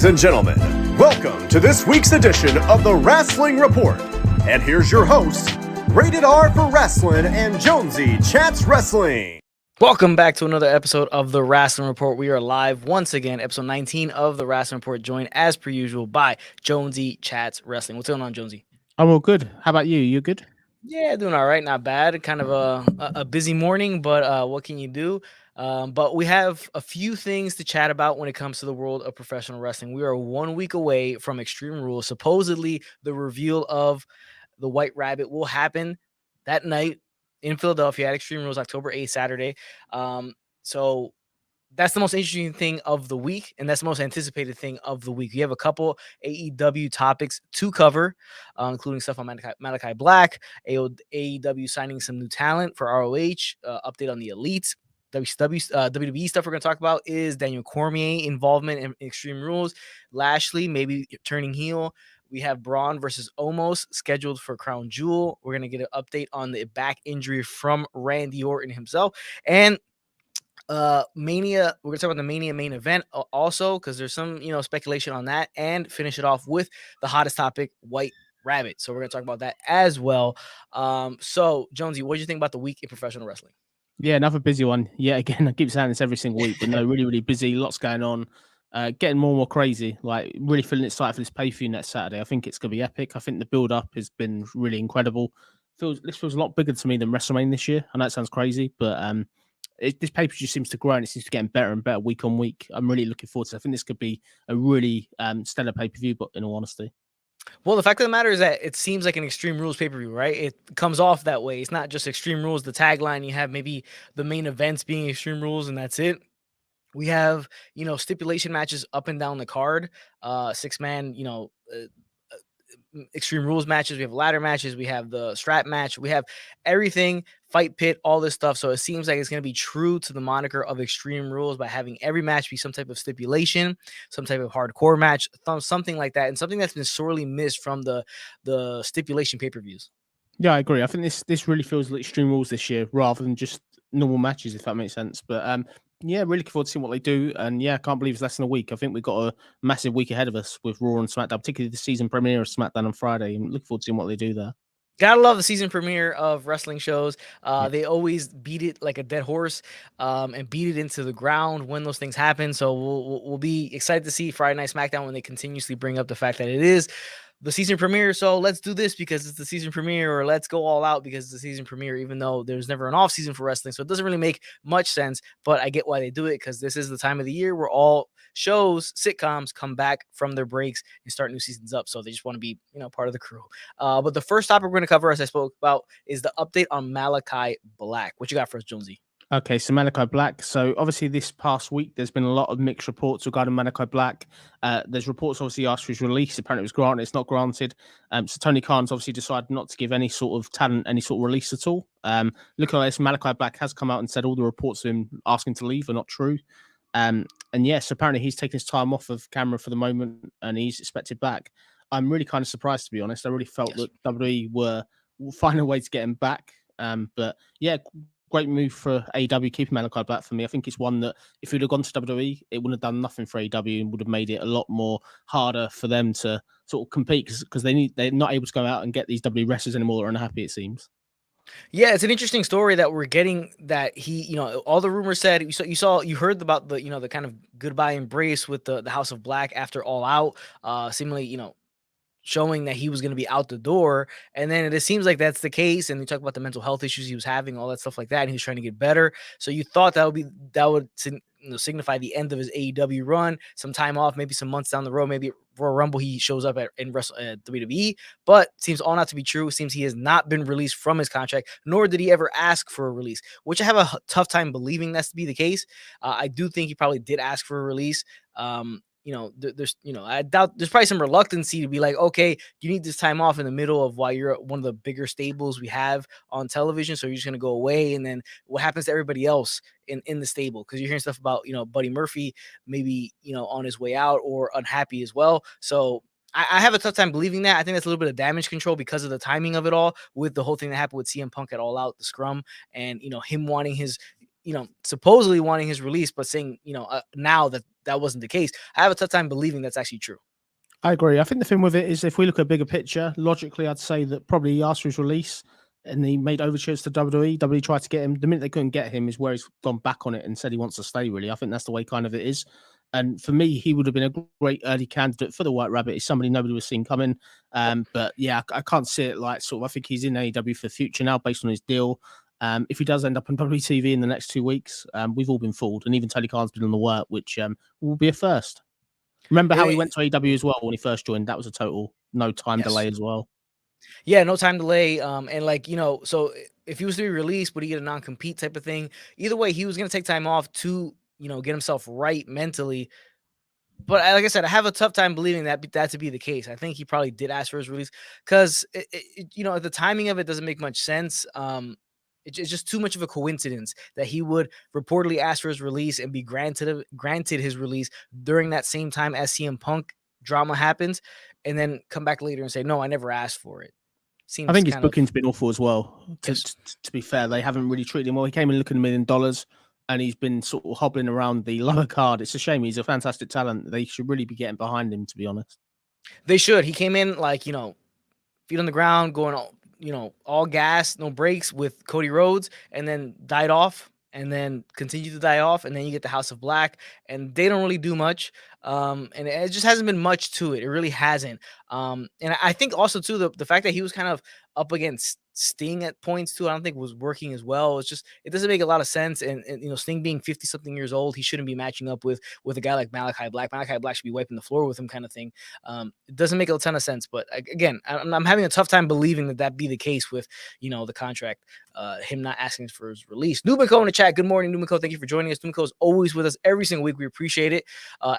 Ladies and gentlemen, welcome to this week's edition of the Rasslin Report. And here's your host, Rated R for Rasslin and Jonesy Chats Wrestling. Welcome back to another episode of the Rasslin Report. We are live once again, episode 19 of the Rasslin Report, joined as per usual by Jonesy Chats Wrestling. What's going on, Jonesy? I'm all good. How about you? You good? Yeah, doing all right. Not bad. Kind of a busy morning, but what can you do? But we have a few things to chat about when it comes to the world of professional wrestling. We are 1 week away from Extreme Rules. Supposedly, the reveal of the White Rabbit will happen that night in Philadelphia at Extreme Rules, October 8th, Saturday. So that's the most interesting thing of the week, and that's the most anticipated thing of the week. We have a couple AEW topics to cover, including stuff on Malachi Black, AEW signing some new talent for ROH, update on the Elites. WWE stuff we're going to talk about is Daniel Cormier involvement in Extreme Rules, Lashley maybe turning heel. We have Braun versus Omos scheduled for Crown Jewel. We're going to get an update on the back injury from Randy Orton himself. And Mania, we're going to talk about the Mania Main Event also, because there's some, speculation on that, and finish it off with the hottest topic, White Rabbit. So we're going to talk about that as well. So, Jonesy, what do you think about the week in professional wrestling? Yeah, another busy one. Yeah, again, I keep saying this every single week, but no, really, really busy. Lots going on. Getting more and more crazy. Like, really feeling excited for this pay-per-view next Saturday. I think it's going to be epic. I think the build-up has been really incredible. This feels a lot bigger to me than WrestleMania this year. I know it sounds crazy, but this pay-per-view just seems to grow, and it seems to get better and better week on week. I'm really looking forward to it. I think this could be a really stellar pay-per-view, but in all honesty. Well, the fact of the matter is that it seems like an Extreme Rules pay-per-view, right? It comes off that way. It's not just Extreme Rules, the tagline. You have maybe the main events being Extreme Rules, and that's it. We have, stipulation matches up and down the card, 6-man, Extreme Rules matches. We have ladder matches. We have the strap match. We have everything, fight pit, all this stuff. So it seems like it's going to be true to the moniker of Extreme Rules by having every match be some type of stipulation, some type of hardcore match, something like that, and something that's been sorely missed from the stipulation pay-per-views. Yeah, I agree. I think this really feels like Extreme Rules this year rather than just normal matches, if that makes sense. But yeah, really looking forward to seeing what they do. And yeah, I can't believe it's less than a week. I think we've got a massive week ahead of us with Raw and SmackDown, particularly the season premiere of SmackDown on Friday. I'm looking forward to seeing what they do there. Gotta love the season premiere of wrestling shows. They always beat it like a dead horse, and beat it into the ground when those things happen. So we'll be excited to see Friday Night SmackDown when they continuously bring up the fact that it is the season premiere. So let's do this because it's the season premiere, or let's go all out because it's the season premiere, even though there's never an off season for wrestling. So it doesn't really make much sense, but I get why they do it, because this is the time of the year where all shows, sitcoms come back from their breaks and start new seasons up. So they just want to be, part of the crew. But the first topic we're going to cover, as I spoke about, is the update on Malachi Black. What you got for us, Jonesy? Okay, so Malachi Black. So obviously this past week, there's been a lot of mixed reports regarding Malachi Black. There's reports obviously asked for his release. Apparently it was granted. It's not granted. So Tony Khan's obviously decided not to give any sort of talent any sort of release at all. Looking at this, Malachi Black has come out and said all the reports of him asking to leave are not true. And yes, apparently he's taking his time off of camera for the moment and he's expected back. I'm really kind of surprised, to be honest. I really felt that WWE were finding a way to get him back. But yeah, great move for AEW keeping Malachi Black for me. I think it's one that if he'd have gone to WWE, it wouldn't have done nothing for AEW and would have made it a lot more harder for them to sort of compete because they're not able to go out and get these WWE wrestlers anymore. They're unhappy, it seems. Yeah, it's an interesting story that we're getting, that he, all the rumors said, you heard about the, the kind of goodbye embrace with the House of Black after All Out, seemingly, showing that he was going to be out the door. And then it seems like that's the case. And we talk about the mental health issues he was having, all that stuff like that. And he was trying to get better. So you thought that would signify the end of his AEW run, some time off, maybe some months down the road, maybe Royal Rumble he shows up at WWE, but seems all not to be true. It seems he has not been released from his contract, nor did he ever ask for a release, which I have a tough time believing that's to be the case. I do think he probably did ask for a release. I doubt there's probably some reluctancy to be like, okay, you need this time off in the middle of why you're one of the bigger stables we have on television. So you're just going to go away. And then what happens to everybody else in the stable? Because you're hearing stuff about, Buddy Murphy, maybe, on his way out or unhappy as well. So I have a tough time believing that. I think that's a little bit of damage control because of the timing of it all, with the whole thing that happened with CM Punk at All Out, the scrum, and, him wanting his supposedly wanting his release, but saying, now that wasn't the case. I have a tough time believing that's actually true. I agree. I think the thing with it is if we look at a bigger picture, logically, I'd say that probably he asked for his release and he made overtures to WWE. WWE tried to get him. The minute they couldn't get him is where he's gone back on it and said he wants to stay, really. I think that's the way kind of it is. And for me, he would have been a great early candidate for the White Rabbit. He's somebody nobody was seeing coming. But yeah, I can't see it like sort of, I think he's in AEW for the future now based on his deal. If he does end up on WTV in the next 2 weeks, we've all been fooled. And even Tony Khan's been on the work, which will be a first. Remember how he went to AEW as well when he first joined? That was a total no time delay as well. Yeah, no time delay. And like, so if he was to be released, would he get a non-compete type of thing? Either way, he was going to take time off to, get himself right mentally. But like I said, I have a tough time believing that to be the case. I think he probably did ask for his release because, the timing of it doesn't make much sense. It's just too much of a coincidence that he would reportedly ask for his release and be granted his release during that same time as CM Punk drama happens, and then come back later and say, no, I never asked for it. I think his booking's been awful as well. To be fair, they haven't really treated him well. He came in looking $1 million and he's been sort of hobbling around the lower card. It's a shame. He's a fantastic talent. They should really be getting behind him, to be honest. They should. He came in like, feet on the ground, going all gas, no brakes with Cody Rhodes, and then died off, and then continued to die off, and then you get the House of Black, and they don't really do much. And it just hasn't been much to it. It really hasn't. And I think also too the fact that he was kind of up against Sting at points too, I don't think was working as well. It doesn't make a lot of sense. And Sting being 50-something years old, he shouldn't be matching up with a guy like Malachi Black. Malachi Black should be wiping the floor with him, kind of thing. It doesn't make a ton of sense. But again, I'm having a tough time believing that be the case with the contract. Him not asking for his release. Numiko in the chat. Good morning, Numiko. Thank you for joining us. Numiko is always with us every single week. We appreciate it,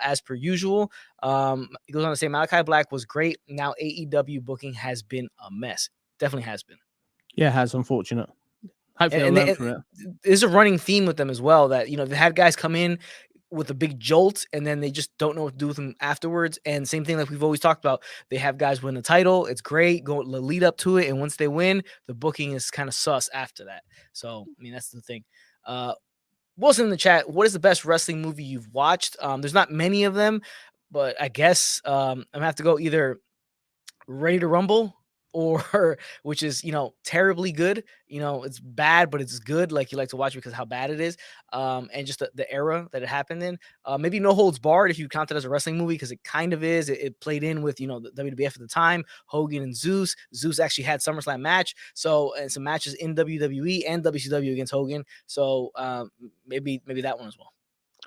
as per usual. He goes on to say Malachi Black was great. Now AEW booking has been a mess. Definitely has been. Yeah, it has. Unfortunate. Hopefully they'll learn from it. There's a running theme with them as well that, they had guys come in with a big jolt and then they just don't know what to do with them afterwards. And same thing like we've always talked about. They have guys win the title. It's great. Go the lead up to it. And once they win, the booking is kind of sus after that. So, that's the thing. Wilson in the chat, what is the best wrestling movie you've watched? There's not many of them, but I guess I'm gonna have to go either Ready to Rumble or which is terribly good. It's bad, but it's good. Like you like to watch because of how bad it is, and just the era that it happened in. Maybe No Holds Barred if you count it as a wrestling movie because it kind of is. It played in with the WWF at the time, Hogan and Zeus. Zeus actually had SummerSlam match, and some matches in WWE and WCW against Hogan. So maybe that one as well.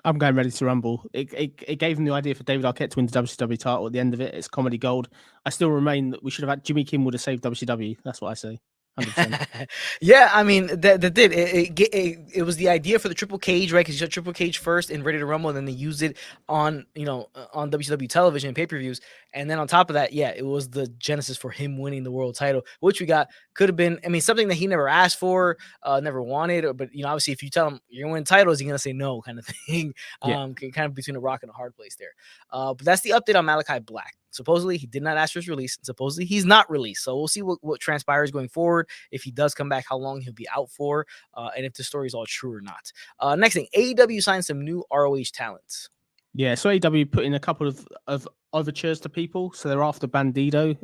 I'm going Ready to Rumble. It gave him the idea for David Arquette to win the WCW title at the end of it. It's comedy gold. I still remain that we should have had Jimmy Kim would have saved WCW. That's what I say. 100%. Yeah, that did it was the idea for the triple cage, right? Because you had triple cage first in Ready to Rumble, and then they used it on on WCW television pay-per-views, and then on top of that, it was the genesis for him winning the world title, which we got could have been something that he never asked for, never wanted, but obviously if you tell him you're gonna win the title, is he gonna say no, kind of thing. Kind of between a rock and a hard place there. But that's the update on Malachi Black. Supposedly he did not ask for his release, and supposedly he's not released. So we'll see what transpires going forward. If he does come back, how long he'll be out for, and if the story is all true or not. Next thing, AEW signed some new ROH talents. Yeah, so AEW put in a couple of overtures to people. So they're after Bandido.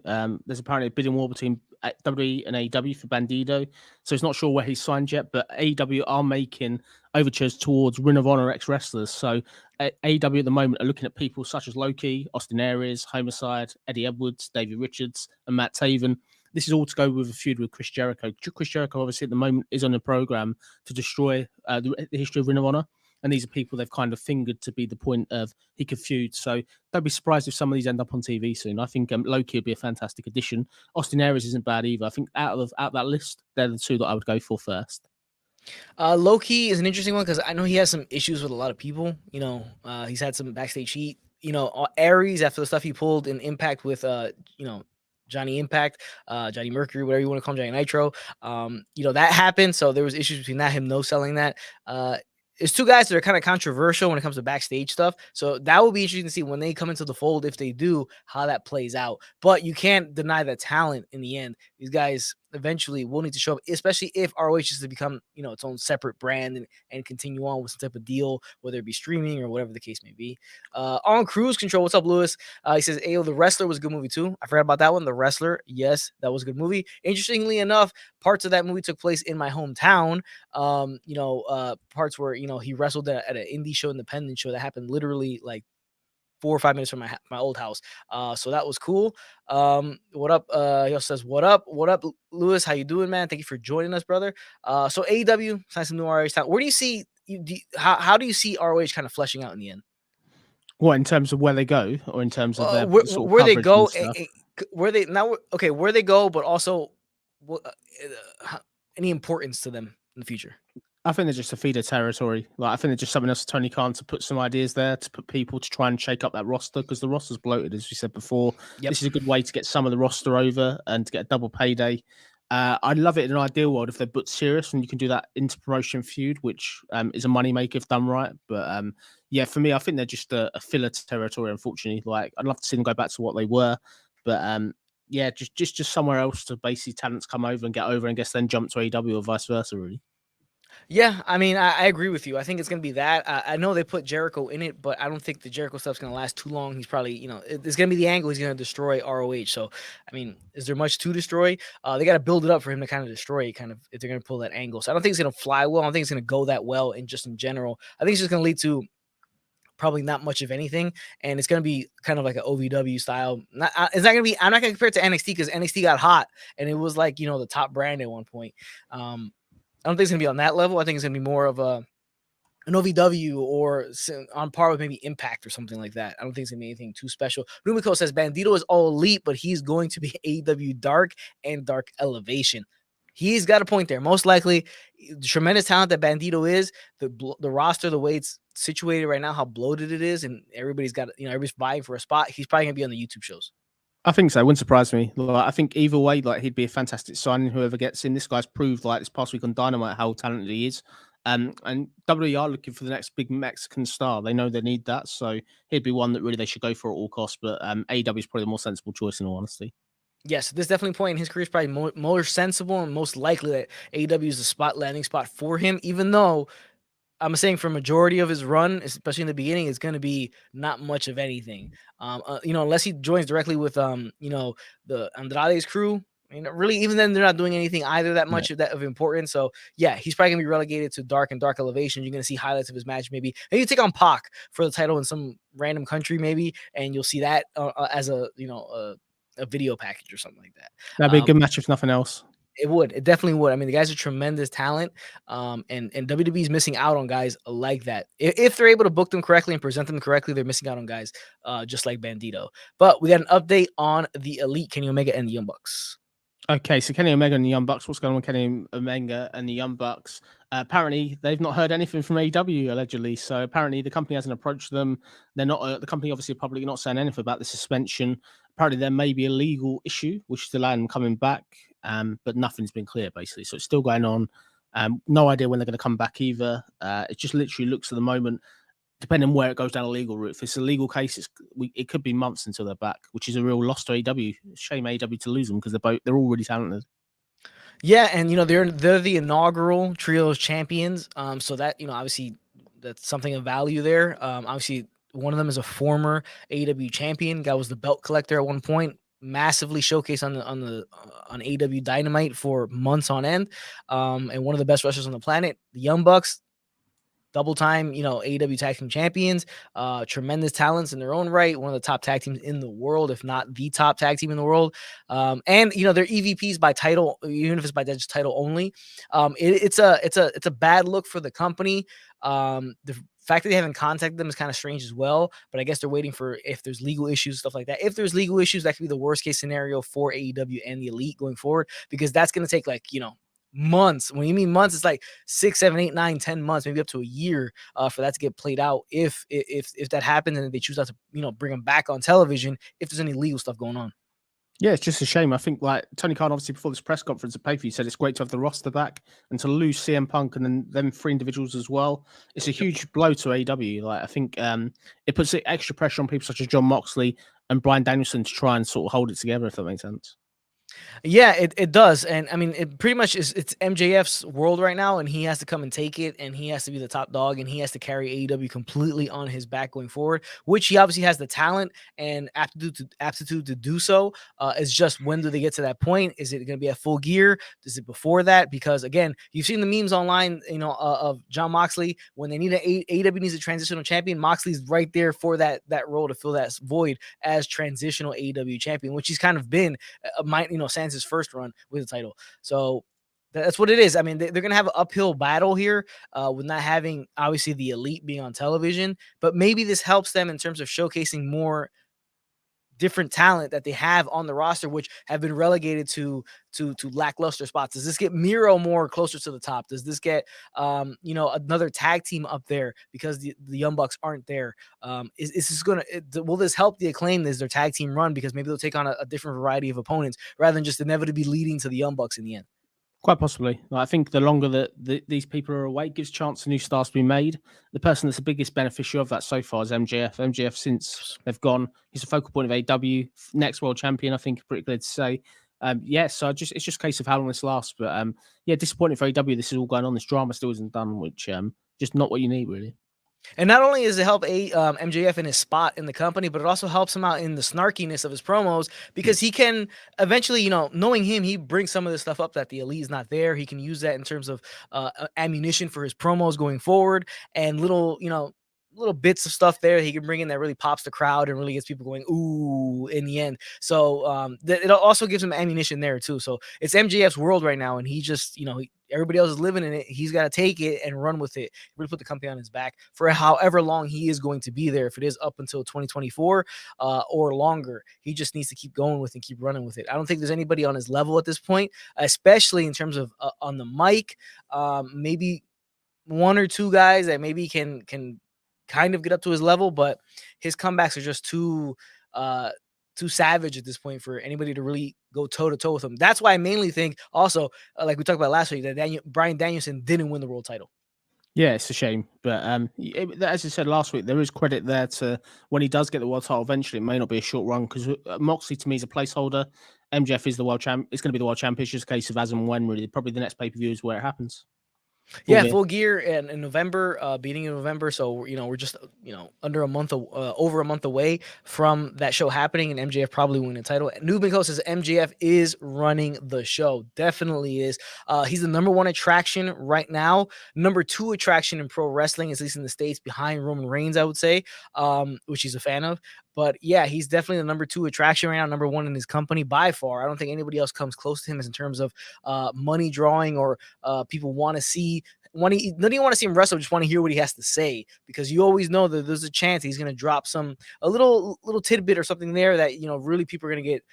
There's apparently a bidding war between WWE and AEW for Bandido. So it's not sure where he's signed yet, but AEW are making overtures towards Ring of Honor ex-wrestlers. So AEW at the moment are looking at people such as Loki, Austin Aries, Homicide, Eddie Edwards, Davey Richards, and Matt Taven. This is all to go with a feud with Chris Jericho. Chris Jericho, obviously, at the moment is on a program to destroy the history of Ring of Honor. And these are people they've kind of fingered to be the point of he could feud. So don't be surprised if some of these end up on TV soon. I think Loki would be a fantastic addition. Austin Aries isn't bad either. I think out of that list, they're the two that I would go for first. Loki is an interesting one because I know he has some issues with a lot of people. He's had some backstage heat. Aries, after the stuff he pulled in Impact with Johnny Impact, Johnny Mercury, whatever you want to call him, Johnny Nitro. That happened. So there was issues between that, him no selling that. It's two guys that are kind of controversial when it comes to backstage stuff. So that will be interesting to see when they come into the fold, if they do, how that plays out. But you can't deny that talent in the end. These guys, eventually will need to show up, especially if ROH is to become, its own separate brand and continue on with some type of deal, whether it be streaming or whatever the case may be. On Cruise Control, what's up, Lewis? He says, Ayo, The Wrestler was a good movie too. I forgot about that one. The Wrestler, yes, that was a good movie. Interestingly enough, parts of that movie took place in my hometown. Parts where, he wrestled at an indie show, independent show that happened literally like 4 or 5 minutes from my old house. So that was cool. What up? He also says, what up, Lewis? How you doing, man? Thank you for joining us, brother. So AEW, sign some new ROH talent. Where do you see, how do you see ROH kind of fleshing out in the end? What, in terms of where they go, or in terms of their where they go, where they go, but also any importance to them in the future? I think they're just a feeder territory. Like, I think they're just something else for Tony Khan to put some ideas there, to put people to try and shake up that roster, because the roster's bloated, as we said before. Yep. This is a good way to get some of the roster over and to get a double payday. I'd love it in an ideal world if they're booked serious and you can do that inter-promotion feud, which is a moneymaker if done right. But yeah, for me, I think they're just a filler territory, unfortunately. Like, I'd love to see them go back to what they were. But yeah, just somewhere else to basically talents come over and get over and guess then jump to AEW or vice versa, really. Yeah, I mean, I agree with you. I think it's going to be that. I know they put Jericho in it, but I don't think the Jericho stuff's going to last too long. He's probably, it's going to be the angle he's going to destroy ROH. So, I mean, is there much to destroy? They got to build it up for him to kind of destroy it, if they're going to pull that angle. So I don't think it's going to fly well. I don't think it's going to go that well in general. I think it's just going to lead to probably not much of anything, and it's going to be kind of like an OVW style. It's not going to be, I'm not going to compare it to NXT because NXT got hot, and it was like, the top brand at one point. I don't think it's going to be on that level. I think it's going to be more of an OVW or on par with maybe Impact or something like that. I don't think it's going to be anything too special. Rumiko says Bandito is all elite, but he's going to be AEW Dark and Dark Elevation. He's got a point there. Most likely, the tremendous talent that Bandito is, the roster, the way it's situated right now, how bloated it is, and everybody's got, everybody's vying for a spot. He's probably going to be on the YouTube shows. I think so. It wouldn't surprise me. Like, I think either way, like, he'd be a fantastic signing. Whoever gets in, this guy's proved like this past week on Dynamite how talented he is. And WWE are looking for the next big Mexican star. They know they need that, so he'd be one that really they should go for at all costs. But AEW is probably the more sensible choice, in all honesty. Yes, this definitely point in his career is probably more sensible and most likely that AEW is the landing spot for him. Even though I'm saying for majority of his run, especially in the beginning, it's going to be not much of anything. Unless he joins directly with the Andrade's crew. I mean, really, even then, they're not doing anything either that much of importance. So yeah, he's probably gonna be relegated to Dark and Dark Elevation. You're gonna see highlights of his match, maybe you take on Pac for the title in some random country, maybe, and you'll see that as a video package or something like that. That'd be a good match if nothing else. It definitely would. I mean, the guy's a tremendous talent, and WWE is missing out on guys like that. If they're able to book them correctly and present them correctly, they're missing out on guys just like Bandito. But we got an update on the Elite, Kenny Omega and the Young Bucks. Okay, so Kenny Omega and the Young Bucks. What's going on with Kenny Omega and the Young Bucks? Apparently, they've not heard anything from AEW, allegedly. So apparently, the company hasn't approached them. They're not. The company obviously publicly not saying anything about the suspension. Apparently, there may be a legal issue which is delaying them coming back, but nothing's been clear basically. So it's still going on. No idea when they're going to come back either. It just literally looks at the moment, depending on where it goes down a legal route. If it's a legal case, it could be months until they're back, which is a real loss to AEW. Shame AEW to lose them because they're all really talented. Yeah, and they're the inaugural Trios champions. So that obviously that's something of value there. Obviously one of them is a former AEW champion. Guy was the belt collector at one point. Massively showcased on AEW Dynamite for months on end. And one of the best wrestlers on the planet. The Young Bucks, double-time, AEW tag team champions, tremendous talents in their own right, one of the top tag teams in the world, if not the top tag team in the world. And they're EVPs by title, even if it's by just title only. It's a bad look for the company. The fact that they haven't contacted them is kind of strange as well, but I guess they're waiting for if there's legal issues, stuff like that. If there's legal issues, that could be the worst case scenario for AEW and the Elite going forward, because that's going to take months. When you mean months, it's like 6, 7, 8, 9, 10 months, maybe up to a year for that to get played out. If that happens and they choose not to, bring them back on television, if there's any legal stuff going on. Yeah, it's just a shame. I think like Tony Khan, obviously before this press conference at pay-per-view, said it's great to have the roster back and to lose CM Punk and then them 3 individuals as well. It's a huge blow to AEW. Like, I think it puts extra pressure on people such as John Moxley and Bryan Danielson to try and sort of hold it together, if that makes sense. Yeah, it does. And I mean, it pretty much is, it's MJF's world right now, and he has to come and take it, and he has to be the top dog, and he has to carry AEW completely on his back going forward, which he obviously has the talent and aptitude to do so. It's just, when do they get to that point? Is it going to be at Full Gear? Is it before that? Because again, you've seen the memes online, of John Moxley when they need AEW needs a transitional champion. Moxley's right there for that role to fill that void as transitional AEW champion, which he's kind of been, sans his first run with the title. So that's what it is. I mean, they're going to have an uphill battle here with not having, obviously, the Elite being on television, but maybe this helps them in terms of showcasing more different talent that they have on the roster, which have been relegated to lackluster spots. Does this get Miro more closer to the top? Does this get another tag team up there because the Young Bucks aren't there? Is this will this help the Acclaim as their tag team run, because maybe they'll take on a different variety of opponents rather than just inevitably leading to the Young Bucks in the end? Quite possibly. I think the longer that these people are away gives chance for new stars to be made. The person that's the biggest beneficiary of that so far is MJF. MJF, since they've gone, he's a focal point of AEW, next world champion, I think, pretty clear to say. So it's just a case of how long this lasts. But disappointing for AEW. This is all going on. This drama still isn't done, which just not what you need, really. And not only does it help MJF in his spot in the company, but it also helps him out in the snarkiness of his promos, because he can eventually, knowing him, he brings some of the stuff up that the Elite is not there. He can use that in terms of ammunition for his promos going forward, and little bits of stuff there he can bring in that really pops the crowd and really gets people going ooh in the end. So it also gives him ammunition there too. So it's MJF's world right now, and he just, everybody else is living in it. He's got to take it and run with it. Really put the company on his back for however long he is going to be there. If it is up until 2024 or longer, he just needs to keep going with it, keep running with it. I don't think there's anybody on his level at this point, especially in terms of on the mic. Maybe one or two guys that maybe can kind of get up to his level, but his comebacks are just too savage at this point for anybody to really go toe-to-toe with him. That's why I mainly think also, like we talked about last week, that Bryan Danielson didn't win the world title. Yeah, it's a shame. But as I said last week, there is credit there to when he does get the world title eventually. It may not be a short run, because Moxley to me is a placeholder. MJF is the world champ. It's going to be the world champion. It's just a case of as and when, really. Probably the next pay-per-view is where it happens. Full Gear in November, beginning of November. So we're just under a month, over a month away from that show happening, and MJF probably winning the title. Newman Coast says MJF is running the show. Definitely is. He's the number one attraction right now. Number two attraction in pro wrestling, at least in the States, behind Roman Reigns, I would say, which he's a fan of. But yeah, he's definitely the number two attraction right now, number one in his company by far. I don't think anybody else comes close to him as in terms of money drawing or people want to see. Not even want to see him wrestle, just want to hear what he has to say, because you always know that there's a chance he's going to drop a little tidbit or something there that really people are going to get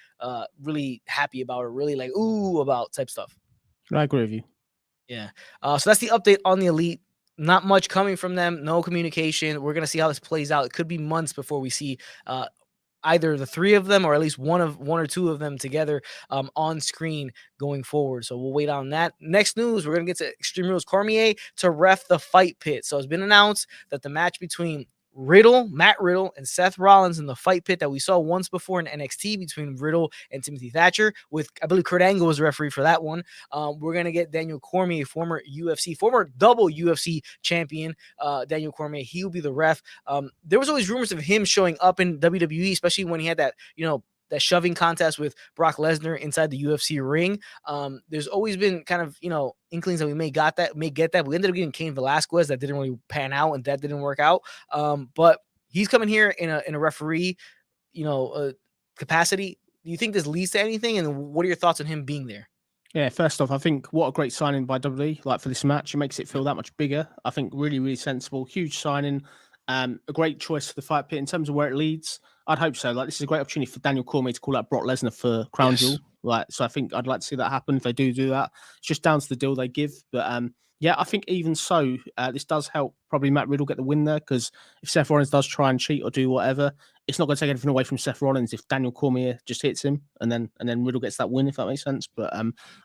really happy about, or really like ooh about type stuff. I agree with you. Yeah. So that's the update on the Elite. Not much coming from them. No communication. We're going to see how this plays out. It could be months before we see either the three of them or at least one or two of them together on screen going forward. So we'll wait on that. Next news, we're going to get to Extreme Rules. Cormier to ref the fight pit. So it's been announced that the match between Matt Riddle, and Seth Rollins in the fight pit that we saw once before in NXT between Riddle and Timothy Thatcher, with, I believe, Kurt Angle was referee for that one. We're going to get Daniel Cormier, former double UFC champion, Daniel Cormier. He will be the ref. There was always rumors of him showing up in WWE, especially when he had that, that shoving contest with Brock Lesnar inside the UFC ring. There's always been kind of, inklings that we may get that. We ended up getting Cain Velasquez. That didn't really pan out, and that didn't work out. But he's coming here in a referee, capacity. Do you think this leads to anything? And what are your thoughts on him being there? Yeah, first off, I think what a great signing by WWE, like for this match. It makes it feel that much bigger. I think really, really sensible, huge signing. A great choice for the fight pit in terms of where it leads. I'd hope so. Like, this is a great opportunity for Daniel Cormier to call out Brock Lesnar for Crown Jewel. Like, so I think I'd like to see that happen if they do that. It's just down to the deal they give. But I think even so, this does help probably Matt Riddle get the win there, because if Seth Rollins does try and cheat or do whatever, it's not going to take anything away from Seth Rollins if Daniel Cormier just hits him and then Riddle gets that win, if that makes sense. But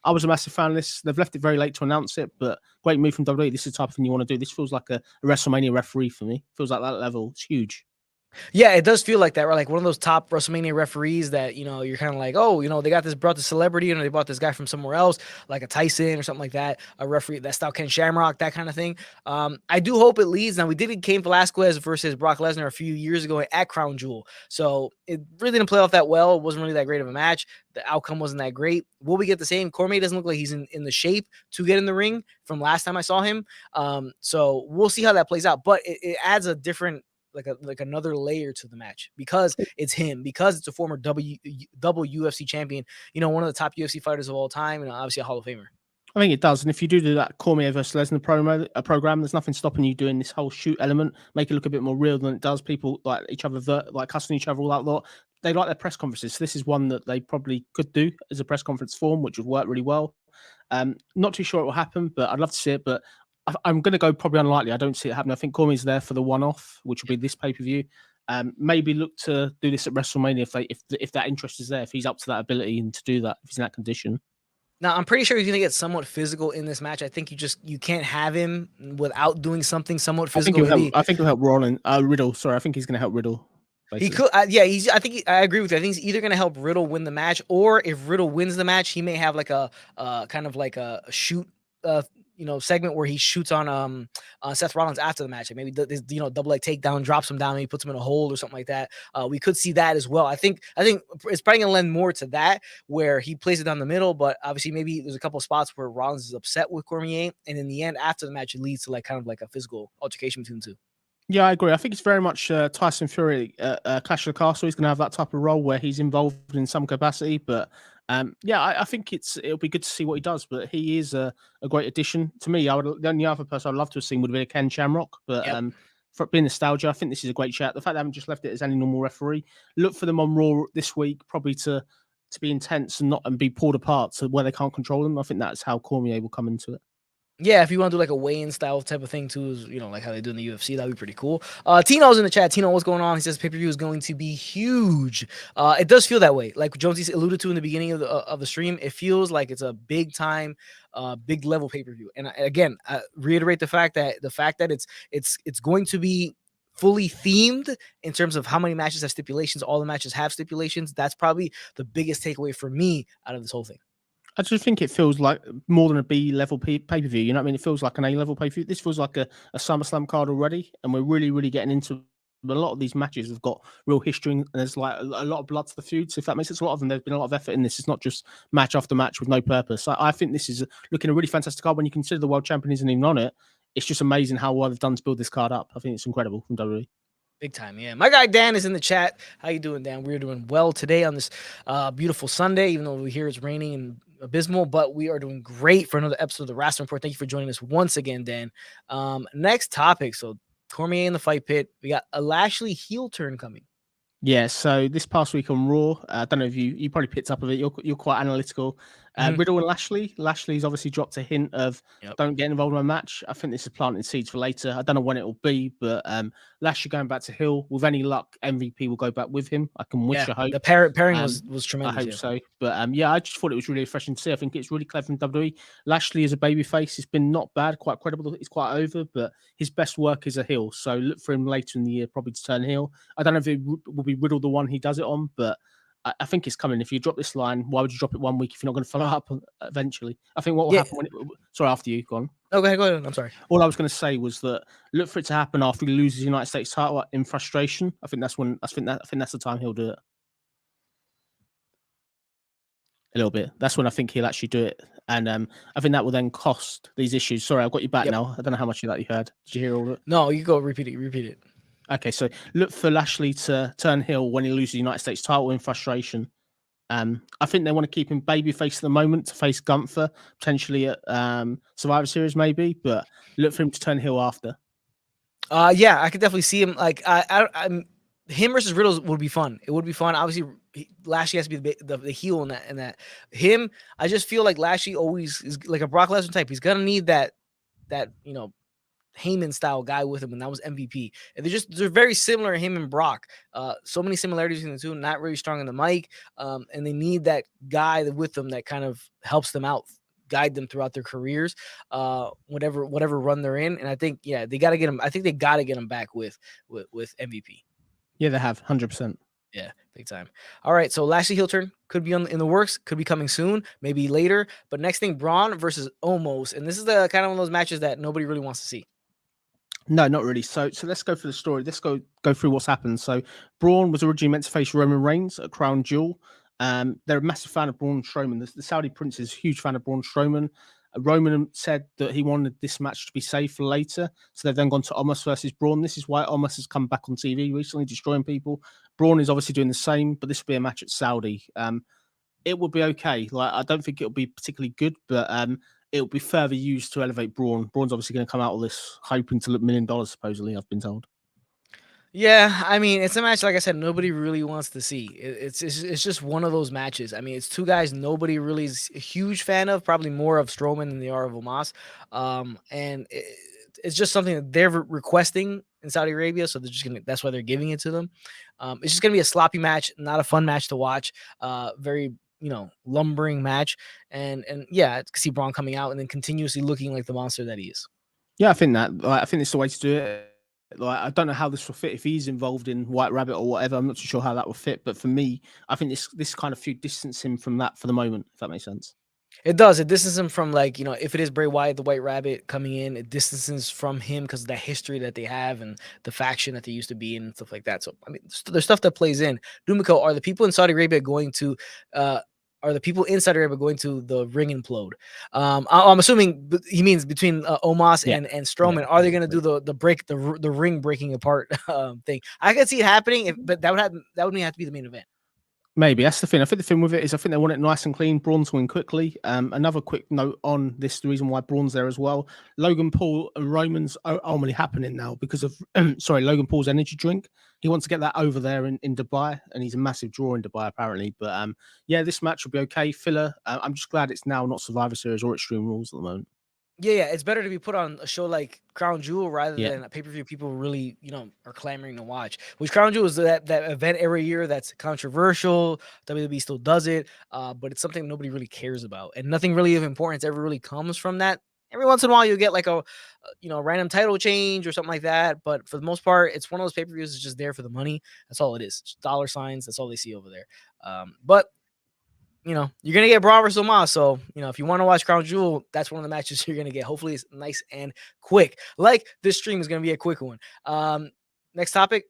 I was a massive fan of this. They've left it very late to announce it, but great move from WWE. This is the type of thing you want to do. This feels like a WrestleMania referee for me. Feels like that level. It's huge. Yeah, it does feel like that, right? Like one of those top WrestleMania referees that, you're kind of like, oh, they brought the celebrity, they brought this guy from somewhere else, like a Tyson or something like that, a referee that style Ken Shamrock, that kind of thing. I do hope it leads. Now, we did Cain Velasquez versus Brock Lesnar a few years ago at Crown Jewel. So it really didn't play off that well. It wasn't really that great of a match. The outcome wasn't that great. Will we get the same? Cormier doesn't look like he's in the shape to get in the ring from last time I saw him. So we'll see how that plays out. But it adds a different, like another layer to the match because it's him, because it's a former double UFC champion, one of the top UFC fighters of all time, and obviously a Hall of Famer. I think it does. And if you do that Cormier versus Lesnar program, there's nothing stopping you doing this whole shoot element, make it look a bit more real than it does. People like each other, like cussing each other, all that lot. They like their press conferences. So this is one that they probably could do as a press conference form, which would work really well. Not too sure it will happen, but I'd love to see it. But I'm going to go probably unlikely. I don't see it happening. I think Cormier's there for the one-off, which will be this pay-per-view. Maybe look to do this at WrestleMania if that interest is there, if he's up to that ability and to do that, if he's in that condition. Now, I'm pretty sure he's going to get somewhat physical in this match. I think you can't have him without doing something somewhat physical. I think he'll help Riddle. Sorry, I think he's going to help Riddle. Basically. He could, I agree with you. I think he's either going to help Riddle win the match, or if Riddle wins the match, he may have like a kind of like a shoot, segment where he shoots on Seth Rollins after the match. Like maybe double leg takedown, drops him down, and he puts him in a hold or something like that. We could see that as well. I think it's probably gonna lend more to that, where he plays it down the middle, but obviously maybe there's a couple of spots where Rollins is upset with Cormier, and in the end, after the match, it leads to like kind of like a physical altercation between the two. Yeah, I agree. I think it's very much Tyson Fury, Clash of the Castle. He's going to have that type of role where he's involved in some capacity. But I think it'll be good to see what he does. But he is a great addition to me. The only other person I'd love to have seen would be Ken Shamrock. But for being nostalgia, I think this is a great chat. The fact they haven't just left it as any normal referee. Look for them on Raw this week, probably to be intense and be pulled apart to where they can't control them. I think that's how Cormier will come into it. Yeah, if you want to do like a weigh-in style type of thing too, is like how they do in the UFC, that'd be pretty cool. Tino's in the chat. Tino, what's going on? He says pay-per-view is going to be huge. It does feel that way. Like Jonesy alluded to in the beginning of the stream, it feels like it's a big time, big level pay-per-view. And again, reiterate the fact that it's going to be fully themed in terms of how many matches have stipulations. All the matches have stipulations. That's probably the biggest takeaway for me out of this whole thing. I just think it feels like more than a B-level pay-per-view. You know what I mean? It feels like an A-level pay-per-view. This feels like a SummerSlam card already, and we're really, really getting into a lot of these matches have got real history, and there's like a lot of blood to the feuds. If that makes sense, a lot of them, there's been a lot of effort in this. It's not just match after match with no purpose. I think this is looking a really fantastic card. When you consider the world champion isn't even on it, it's just amazing how well they've done to build this card up. I think it's incredible from WWE. Big time, yeah. My guy Dan is in the chat. How you doing, Dan? We're doing well today on this beautiful Sunday, even though we hear it's raining and abysmal, but we are doing great for another episode of the Rasslin Report. Thank you for joining us once again, Dan. Next topic. So Cormier in the fight pit. We got a Lashley heel turn coming. Yeah, so this past week on Raw, I don't know if you probably picked up of it. You're quite analytical. Riddle and Lashley's obviously dropped a hint of don't get involved in a match. I think this is planting seeds for later. I don't know when it will be, but Lashley going back to heel. With any luck, MVP will go back with him. I can wish. I hope the pairing was tremendous. I hope so. But I just thought it was really refreshing to see. I think it's really clever from WWE. Lashley as a babyface, it's been not bad, quite credible. It's quite over, but his best work is a heel. So look for him later in the year, probably to turn heel. I don't know if it will be Riddle the one he does it on, but I think it's coming. If you drop this line, why would you drop it 1 week if you're not going to follow up eventually? I think what will happen sorry, after you, go on. Oh, go ahead. I'm sorry. All I was going to say was that look for it to happen after he loses the United States title in frustration. I think that's the time he'll do it. A little bit. That's when I think he'll actually do it. And I think that will then cost these issues. Sorry, I've got you back now. I don't know how much of that you heard. Did you hear all of it? No, you go repeat it. Okay, so look for Lashley to turn heel when he loses the United States title in frustration. I think they want to keep him babyface at the moment to face Gunther, potentially at Survivor Series maybe, but look for him to turn heel after. Yeah, I could definitely see him. Like, him versus Riddle would be fun. It would be fun. Obviously, Lashley has to be the heel in that. Him, I just feel like Lashley always is like a Brock Lesnar type. He's gonna need that Heyman style guy with him, and that was MVP. And they're very similar, him and Brock. So many similarities between the two, not really strong in the mic. And they need that guy with them that kind of helps them out, guide them throughout their careers, whatever run they're in. And I think, they got to get him. I think they got to get him back with MVP. Yeah, they have 100%. Yeah, big time. All right, so Lashley heel turn could be in the works, could be coming soon, maybe later. But next thing, Braun versus Omos, and this is the kind of one of those matches that nobody really wants to see. No, not really. So let's go through the story. Let's go through what's happened. So Braun was originally meant to face Roman Reigns at Crown Jewel. They're a massive fan of Braun Strowman. The Saudi prince is a huge fan of Braun Strowman. Roman said that he wanted this match to be saved for later. So they've then gone to Omos versus Braun. This is why Omos has come back on TV recently, destroying people. Braun is obviously doing the same, but this will be a match at Saudi. It will be okay. Like, I don't think it'll be particularly good, but it'll be further used to elevate Braun. Braun's obviously going to come out of this hoping to look $1 million, supposedly, I've been told. Yeah, I mean, it's a match, like I said, nobody really wants to see. It's just one of those matches. I mean, it's two guys nobody really is a huge fan of, probably more of Strowman than they are of Omos. And it's just something that they're requesting in Saudi Arabia, so that's why they're giving it to them. It's just gonna be a sloppy match, not a fun match to watch. Very lumbering match, and yeah, I can see Braun coming out and then continuously looking like the monster that he is. Yeah, I think that. Like, I think it's the way to do it. Like, I don't know how this will fit if he's involved in White Rabbit or whatever. I'm not too sure how that will fit, but for me, I think this kind of feud distance him from that for the moment, if that makes sense. It does. It distances him from, like, if it is Bray Wyatt, the White Rabbit coming in, it distances from him because of that history that they have and the faction that they used to be in and stuff like that. So, I mean, there's stuff that plays in. Dumiko, are the people in Saudi Arabia going to the ring implode? I'm assuming he means between Omos Yeah. and Strowman. Yeah, are they going to do the ring breaking apart thing? I can see it happening, but that would have to be the main event. Maybe that's the thing. I think the thing with it is I think they want it nice and clean. Braun to win quickly. Another quick note on this: the reason why Braun's there as well. Logan Paul and Roman's are only happening now because of Logan Paul's energy drink. He wants to get that over there in Dubai, and he's a massive draw in Dubai apparently. But yeah, this match will be okay. Filler. I'm just glad it's now not Survivor Series or Extreme Rules at the moment. Yeah, it's better to be put on a show like Crown Jewel rather Yeah. than a pay-per-view people really, are clamoring to watch. Which Crown Jewel is that event every year that's controversial. WWE still does it, but it's something nobody really cares about, and nothing really of importance ever really comes from that. Every once in a while, you get like a random title change or something like that, but for the most part, it's one of those pay-per-views that's just there for the money. That's all it is. Just dollar signs. That's all they see over there. But you're gonna get Braun versus Omos. So, if you want to watch Crown Jewel, that's one of the matches you're gonna get. Hopefully, it's nice and quick. Like this stream is gonna be a quick one. Next topic: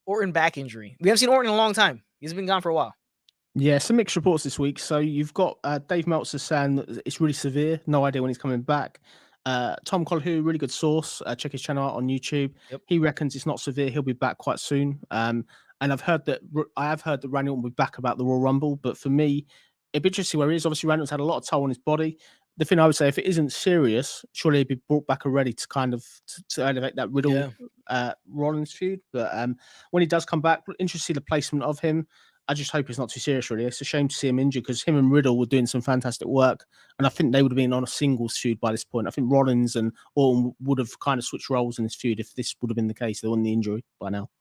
Orton back injury. We haven't seen Orton in a long time. He's been gone for a while. Yeah, some mixed reports this week. So you've got Dave Meltzer saying that it's really severe. No idea when he's coming back. Tom Collier, really good source. Check his channel out on YouTube. Yep. He reckons it's not severe. He'll be back quite soon. And I have heard that Randy Orton will be back about the Royal Rumble. But for me, it'd be interesting where he is. Obviously, Randy's had a lot of toll on his body. The thing I would say, if it isn't serious, surely he'd be brought back already to kind of to elevate that Riddle Rollins feud. But when he does come back, interested to see the placement of him. I just hope it's not too serious, really. It's a shame to see him injured because him and Riddle were doing some fantastic work. And I think they would have been on a singles feud by this point. I think Rollins and Orton would have kind of switched roles in this feud if this would have been the case. They won the injury by now.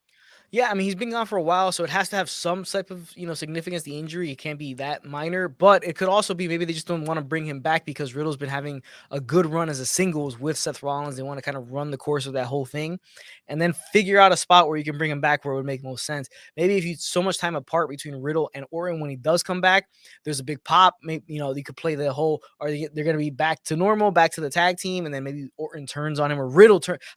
Yeah, I mean, he's been gone for a while, so it has to have some type of, significance, the injury. It can't be that minor, but it could also be maybe they just don't want to bring him back because Riddle's been having a good run as a singles with Seth Rollins. They want to kind of run the course of that whole thing and then figure out a spot where you can bring him back where it would make most sense. Maybe if you so much time apart between Riddle and Orton when he does come back, there's a big pop. Maybe, you could play the whole, they're going to be back to normal, back to the tag team, and then maybe Orton turns on him or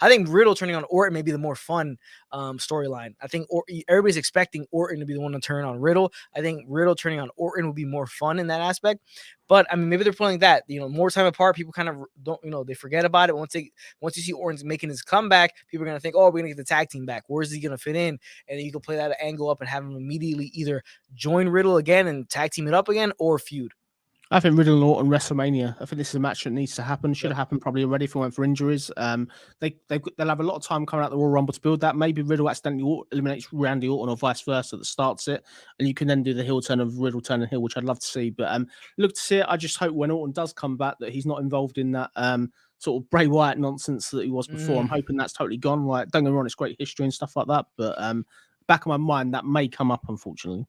I think Riddle turning on Orton may be the more fun storyline. I think everybody's expecting Orton to be the one to turn on Riddle. I think Riddle turning on Orton would be more fun in that aspect. But I mean, maybe they're playing that. More time apart, people kind of don't. They forget about it. Once you see Orton's making his comeback, people are gonna think, oh, we're gonna get the tag team back. Where's he gonna fit in? And then you can play that angle up and have him immediately either join Riddle again and tag team it up again or feud. I think Riddle and Orton WrestleMania. I think this is a match that needs to happen. Should have happened probably already if it weren't for injuries. They'll have a lot of time coming out the Royal Rumble to build that. Maybe Riddle accidentally eliminates Randy Orton or vice versa that starts it, and you can then do the heel turn of Riddle turning heel, which I'd love to see. But look to see it. I just hope when Orton does come back that he's not involved in that sort of Bray Wyatt nonsense that he was before. I'm hoping that's totally gone. Like, don't get me wrong, it's great history and stuff like that, but back of my mind that may come up, unfortunately.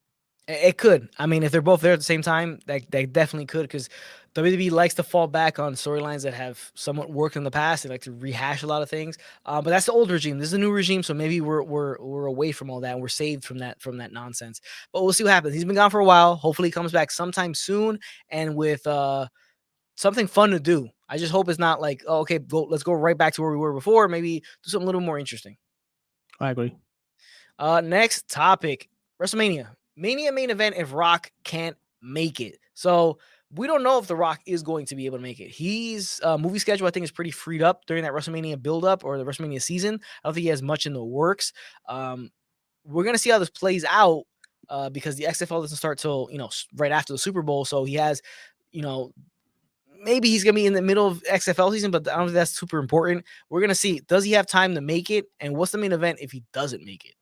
It could. I mean, if they're both there at the same time, they definitely could, because WWE likes to fall back on storylines that have somewhat worked in the past. They like to rehash a lot of things. But that's the old regime. This is a new regime, so maybe we're away from all that and we're saved from that nonsense. But we'll see what happens. He's been gone for a while. Hopefully, he comes back sometime soon and with something fun to do. I just hope it's not like, oh, okay, let's go right back to where we were before. Maybe do something a little more interesting. I agree. Next topic, WrestleMania. Mania main event if Rock can't make it. So we don't know if The Rock is going to be able to make it. He's movie schedule, I think, is pretty freed up during that WrestleMania build-up or the WrestleMania season. I don't think he has much in the works. We're going to see how this plays out because the XFL doesn't start till, right after the Super Bowl. So he has, maybe he's going to be in the middle of XFL season, but I don't think that's super important. We're going to see, does he have time to make it? And what's the main event if he doesn't make it?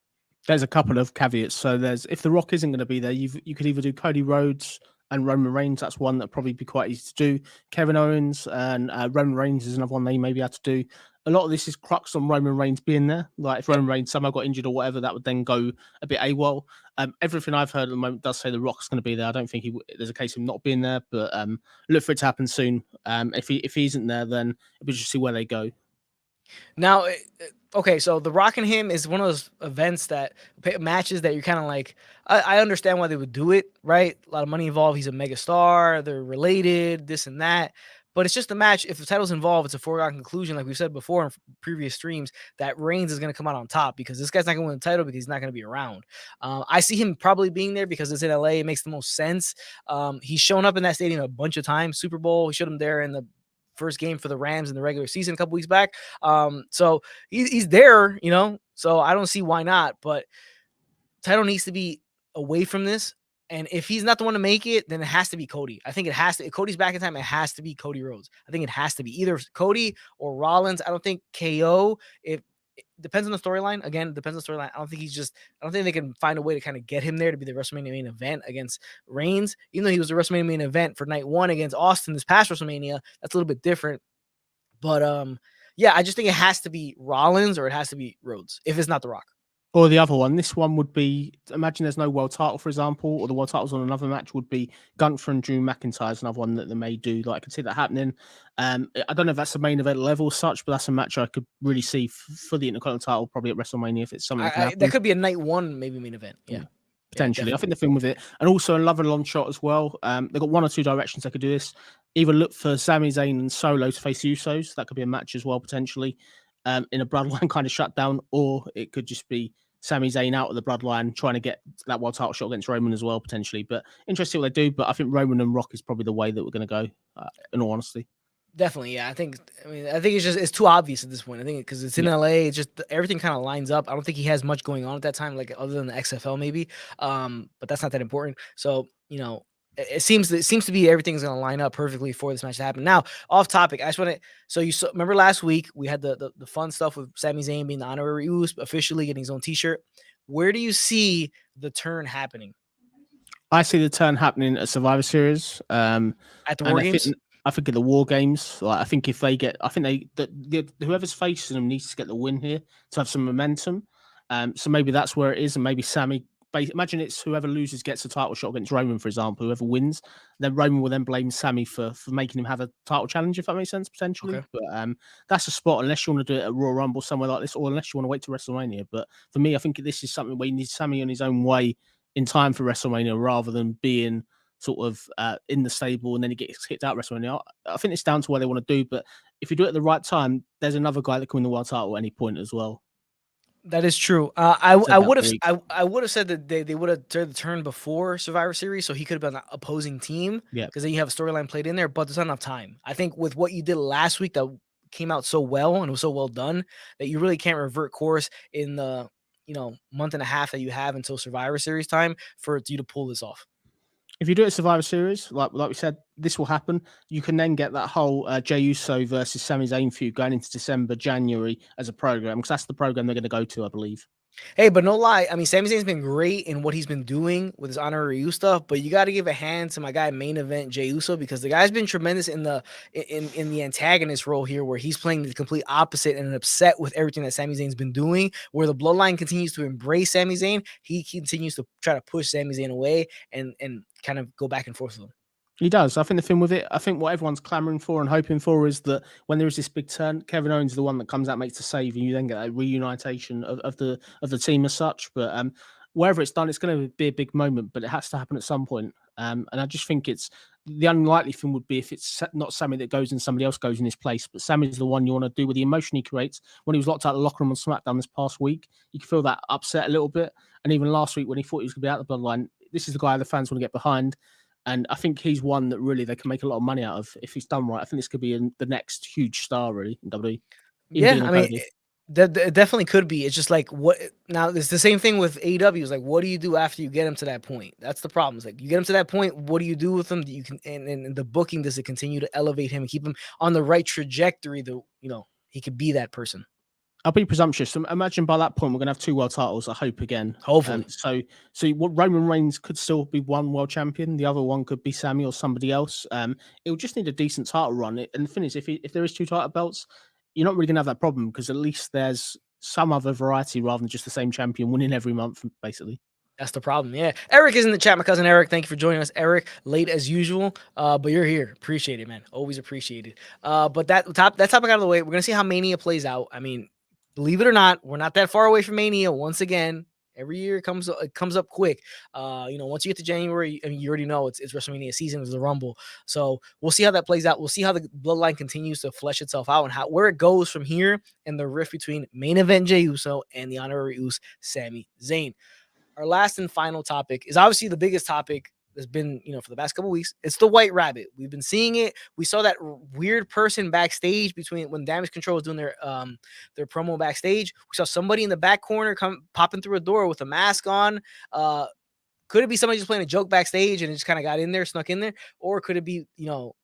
There's a couple of caveats. So if The Rock isn't going to be there, you could either do Cody Rhodes and Roman Reigns. That's one that'd probably be quite easy to do. Kevin Owens and Roman Reigns is another one they maybe have to do. A lot of this is crux on Roman Reigns being there. Like if Roman Reigns somehow got injured or whatever, that would then go a bit AWOL. Everything I've heard at the moment does say The Rock's going to be there. I don't think there's a case of him not being there, but look for it to happen soon. If he isn't there, then we'll just see where they go. Now, okay, so The Rock and him is one of those matches that you're kind of like, I understand why they would do it, right? A lot of money involved. He's a mega star. They're related, this and that. But it's just a match. If the title's involved, it's a foregone conclusion, like we've said before in previous streams, that Reigns is going to come out on top because this guy's not going to win the title because he's not going to be around. I see him probably being there because it's in LA. It makes the most sense. He's shown up in that stadium a bunch of times. Super Bowl, he showed him there in the first game for the Rams in the regular season a couple weeks back. So he's there, so I don't see why not, but title needs to be away from this. And if he's not the one to make it, then it has to be Cody. I think it has to. If Cody's back in time, it has to be Cody Rhodes. I think it has to be either Cody or Rollins. I don't think KO. It depends on the storyline. Again, it depends on the storyline. I don't think they can find a way to kind of get him there to be the WrestleMania main event against Reigns. Even though he was the WrestleMania main event for night one against Austin this past WrestleMania, that's a little bit different. But yeah, I just think it has to be Rollins or it has to be Rhodes if it's not The Rock. Or the other one, this one would be, imagine there's no world title, for example, or the world title's on another match, would be Gunther and Drew McIntyre's another one that they may do. Like, I could see that happening. I don't know if that's the main event level as such, but that's a match I could really see for the Intercontinental title, probably at WrestleMania, if it's something that could be a night one, maybe main event. Yeah. Potentially. I think the thing with it, and also another long shot as well. They've got one or two directions they could do this. Either look for Sami Zayn and Solo to face Usos. That could be a match as well, potentially, in a bloodline kind of shutdown, or it could just be Sami Zayn out of the bloodline trying to get that world title shot against Roman as well, potentially. But interesting what they do. But I think Roman and Rock is probably the way that we're going to go, in all honesty. Definitely, yeah. I think it's too obvious at this point. I think because it's in LA, it's just everything kind of lines up. I don't think he has much going on at that time, like other than the XFL maybe. But that's not that important. So it seems to be everything's going to line up perfectly for this match to happen. Now, off topic, I just want to. So remember last week we had the fun stuff with Sami Zayn being the honorary Uso, officially getting his own T-shirt. Where do you see the turn happening? I see the turn happening at Survivor Series. At the War Games. I think at the War Games, like I think if they get, I think whoever's facing them needs to get the win here to have some momentum. So maybe that's where it is, and maybe Sami. Imagine it's whoever loses gets a title shot against Roman, for example. Whoever wins, then Roman will then blame Sami for making him have a title challenge, if that makes sense, potentially. Okay. But that's a spot unless you want to do it at Royal Rumble somewhere like this, or unless you want to wait to WrestleMania. But for me, I think this is something where you need Sami on his own way in time for WrestleMania, rather than being sort of in the stable and then he gets kicked out WrestleMania. I think it's down to what they want to do, but if you do it at the right time, there's another guy that can win the world title at any point as well. That is true. I would have said that they would have the turn before Survivor Series, so he could have been an opposing team. Yeah, because then you have a storyline played in there, but there's not enough time. I think with what you did last week that came out so well and it was so well done that you really can't revert course in the month and a half that you have until Survivor Series time for you to pull this off. If you do it at Survivor Series, like we said, this will happen. You can then get that whole Jey Uso versus Sami Zayn feud going into December, January as a program, because that's the program they're going to go to, I believe. Hey, but no lie. I mean, Sami Zayn's been great in what he's been doing with his honorary Uso stuff, but you got to give a hand to my guy main event Jey Uso, because the guy's been tremendous in the antagonist role here, where he's playing the complete opposite and upset with everything that Sami Zayn's been doing. Where the Bloodline continues to embrace Sami Zayn, he continues to try to push Sami Zayn away and kind of go back and forth with him. He does. I think the thing with it, I think what everyone's clamoring for and hoping for is that when there is this big turn, Kevin Owens is the one that comes out, makes the save, and you then get a reunitation of the team as such. But wherever it's done, it's going to be a big moment, but it has to happen at some point. And I just think it's the unlikely thing would be if it's not Sammy that goes and somebody else goes in his place, but Sammy's the one you want to do with the emotion he creates. When he was locked out of the locker room on SmackDown this past week, you can feel that upset a little bit. And even last week when he thought he was going to be out of the Bloodline, this is the guy the fans want to get behind. And I think he's one that really they can make a lot of money out of if he's done right. I think this could be the next huge star, really, in WWE. Yeah, I mean, it definitely could be. It's just like, what now? It's the same thing with AEW. It's like, what do you do after you get him to that point? That's the problem. It's like, you get him to that point, what do you do with him? You can, and the booking, does it continue to elevate him and keep him on the right trajectory? That he could be that person. I'll be presumptuous. Imagine by that point we're going to have 2 world titles. I hope again. Hopefully. So what Roman Reigns could still be one world champion. The other one could be Sammy or somebody else. It will just need a decent title run. And the thing is, if there is 2 title belts, you're not really going to have that problem because at least there's some other variety rather than just the same champion winning every month, basically. That's the problem. Yeah. Eric is in the chat. My cousin Eric. Thank you for joining us, Eric. Late as usual. But you're here. Appreciate it, man. Always appreciate it. But that topic out of the way. We're gonna see how Mania plays out. I mean, believe it or not, we're not that far away from Mania. Once again, every year it comes up quick. Once you get to January, I mean, you already know it's WrestleMania season, it's the Rumble. So we'll see how that plays out. We'll see how the Bloodline continues to flesh itself out and where it goes from here, and the rift between main event Jey Uso and the honorary Uso Sami Zayn. Our last and final topic is obviously the biggest topic that's been, for the past couple of weeks. It's the White Rabbit. We've been seeing it. We saw that weird person backstage when Damage Control was doing their promo backstage. We saw somebody in the back corner popping through a door with a mask on. Could it be somebody just playing a joke backstage and it just kind of got in there, snuck in there? Or could it be,